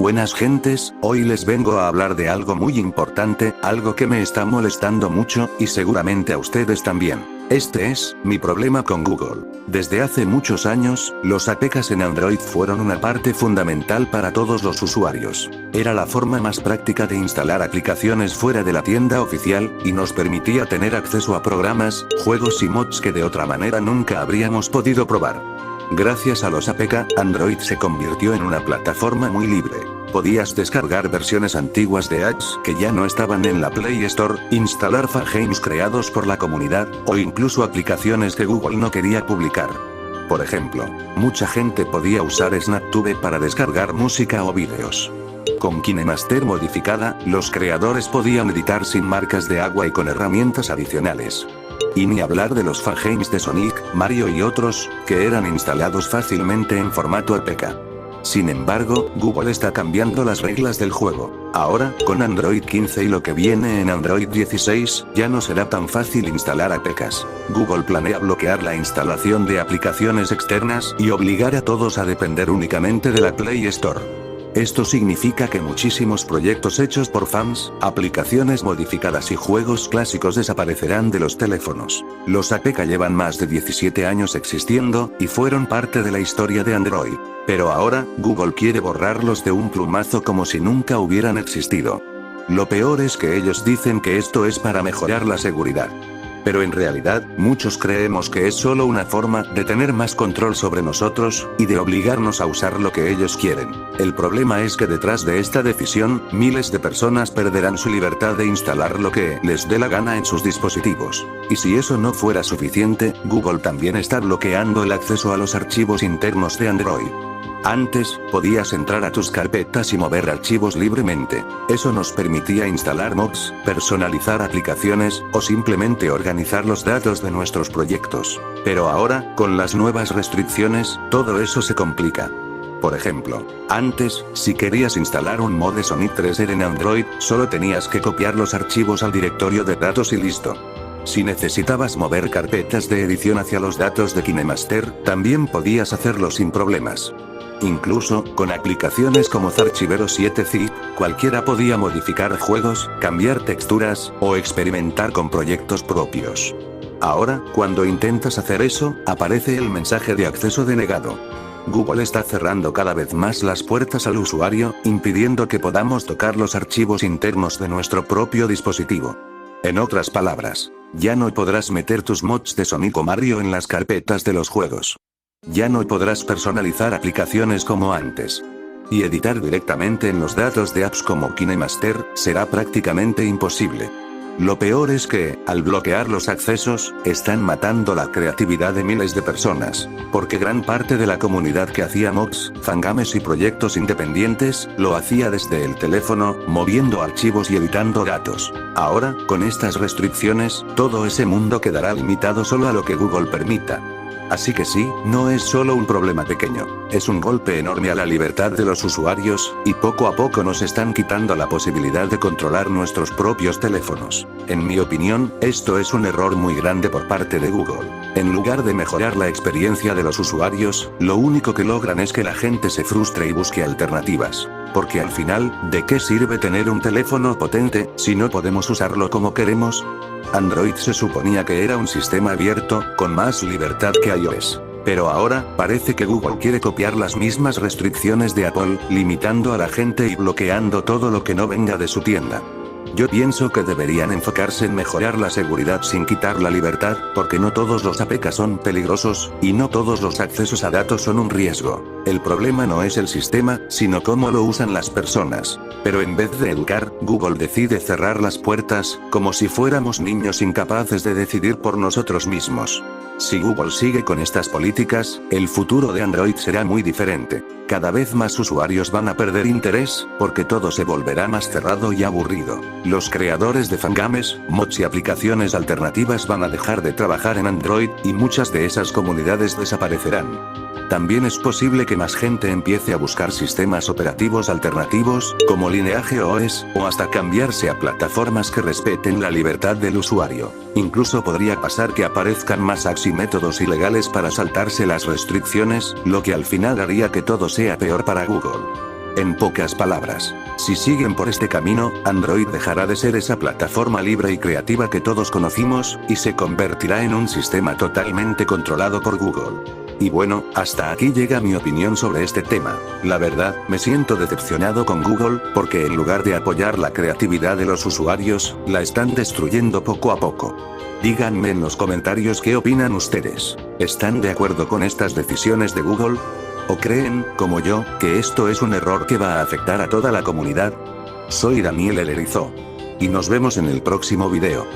Buenas gentes, hoy les vengo a hablar de algo muy importante, algo que me está molestando mucho, y seguramente a ustedes también. Este es mi problema con Google. Desde hace muchos años, los APKs en Android fueron una parte fundamental para todos los usuarios. Era la forma más práctica de instalar aplicaciones fuera de la tienda oficial, y nos permitía tener acceso a programas, juegos y mods que de otra manera nunca habríamos podido probar. Gracias a los APK, Android se convirtió en una plataforma muy libre. Podías descargar versiones antiguas de apps que ya no estaban en la Play Store, instalar fangames creados por la comunidad, o incluso aplicaciones que Google no quería publicar. Por ejemplo, mucha gente podía usar SnapTube para descargar música o vídeos. Con KineMaster modificada, los creadores podían editar sin marcas de agua y con herramientas adicionales. Y ni hablar de los fangames de Sonic, Mario y otros, que eran instalados fácilmente en formato APK. Sin embargo, Google está cambiando las reglas del juego. Ahora, con Android 15 y lo que viene en Android 16, ya no será tan fácil instalar APKs. Google planea bloquear la instalación de aplicaciones externas y obligar a todos a depender únicamente de la Play Store. Esto significa que muchísimos proyectos hechos por fans, aplicaciones modificadas y juegos clásicos desaparecerán de los teléfonos. Los APK llevan más de 17 años existiendo, y fueron parte de la historia de Android. Pero ahora, Google quiere borrarlos de un plumazo como si nunca hubieran existido. Lo peor es que ellos dicen que esto es para mejorar la seguridad. Pero en realidad, muchos creemos que es solo una forma de tener más control sobre nosotros, y de obligarnos a usar lo que ellos quieren. El problema es que detrás de esta decisión, miles de personas perderán su libertad de instalar lo que les dé la gana en sus dispositivos. Y si eso no fuera suficiente, Google también está bloqueando el acceso a los archivos internos de Android. Antes, podías entrar a tus carpetas y mover archivos libremente. Eso nos permitía instalar mods, personalizar aplicaciones, o simplemente organizar los datos de nuestros proyectos. Pero ahora, con las nuevas restricciones, todo eso se complica. Por ejemplo, antes, si querías instalar un mod de Sonic 3D en Android, solo tenías que copiar los archivos al directorio de datos y listo. Si necesitabas mover carpetas de edición hacia los datos de KineMaster, también podías hacerlo sin problemas. Incluso, con aplicaciones como Zarchivero 7zip, cualquiera podía modificar juegos, cambiar texturas, o experimentar con proyectos propios. Ahora, cuando intentas hacer eso, aparece el mensaje de acceso denegado. Google está cerrando cada vez más las puertas al usuario, impidiendo que podamos tocar los archivos internos de nuestro propio dispositivo. En otras palabras, ya no podrás meter tus mods de Sonic o Mario en las carpetas de los juegos. Ya no podrás personalizar aplicaciones como antes. Y editar directamente en los datos de apps como KineMaster, será prácticamente imposible. Lo peor es que, al bloquear los accesos, están matando la creatividad de miles de personas, porque gran parte de la comunidad que hacía mods, fangames y proyectos independientes, lo hacía desde el teléfono, moviendo archivos y editando datos. Ahora, con estas restricciones, todo ese mundo quedará limitado solo a lo que Google permita. Así que sí, no es solo un problema pequeño, es un golpe enorme a la libertad de los usuarios, y poco a poco nos están quitando la posibilidad de controlar nuestros propios teléfonos. En mi opinión, esto es un error muy grande por parte de Google. En lugar de mejorar la experiencia de los usuarios, lo único que logran es que la gente se frustre y busque alternativas. Porque al final, ¿de qué sirve tener un teléfono potente, si no podemos usarlo como queremos? Android se suponía que era un sistema abierto, con más libertad que iOS. Pero ahora, parece que Google quiere copiar las mismas restricciones de Apple, limitando a la gente y bloqueando todo lo que no venga de su tienda. Yo pienso que deberían enfocarse en mejorar la seguridad sin quitar la libertad, porque no todos los APK son peligrosos, y no todos los accesos a datos son un riesgo. El problema no es el sistema, sino cómo lo usan las personas. Pero en vez de educar, Google decide cerrar las puertas, como si fuéramos niños incapaces de decidir por nosotros mismos. Si Google sigue con estas políticas, el futuro de Android será muy diferente. Cada vez más usuarios van a perder interés, porque todo se volverá más cerrado y aburrido. Los creadores de fangames, mods y aplicaciones alternativas van a dejar de trabajar en Android, y muchas de esas comunidades desaparecerán. También es posible que más gente empiece a buscar sistemas operativos alternativos, como Lineage OS, o hasta cambiarse a plataformas que respeten la libertad del usuario. Incluso podría pasar que aparezcan más hacks y métodos ilegales para saltarse las restricciones, lo que al final haría que todo sea peor para Google. En pocas palabras, si siguen por este camino, Android dejará de ser esa plataforma libre y creativa que todos conocimos, y se convertirá en un sistema totalmente controlado por Google. Y bueno, hasta aquí llega mi opinión sobre este tema. La verdad, me siento decepcionado con Google, porque en lugar de apoyar la creatividad de los usuarios, la están destruyendo poco a poco. Díganme en los comentarios qué opinan ustedes. ¿Están de acuerdo con estas decisiones de Google? ¿O creen, como yo, que esto es un error que va a afectar a toda la comunidad? Soy Daniel El Erizó. Y nos vemos en el próximo video.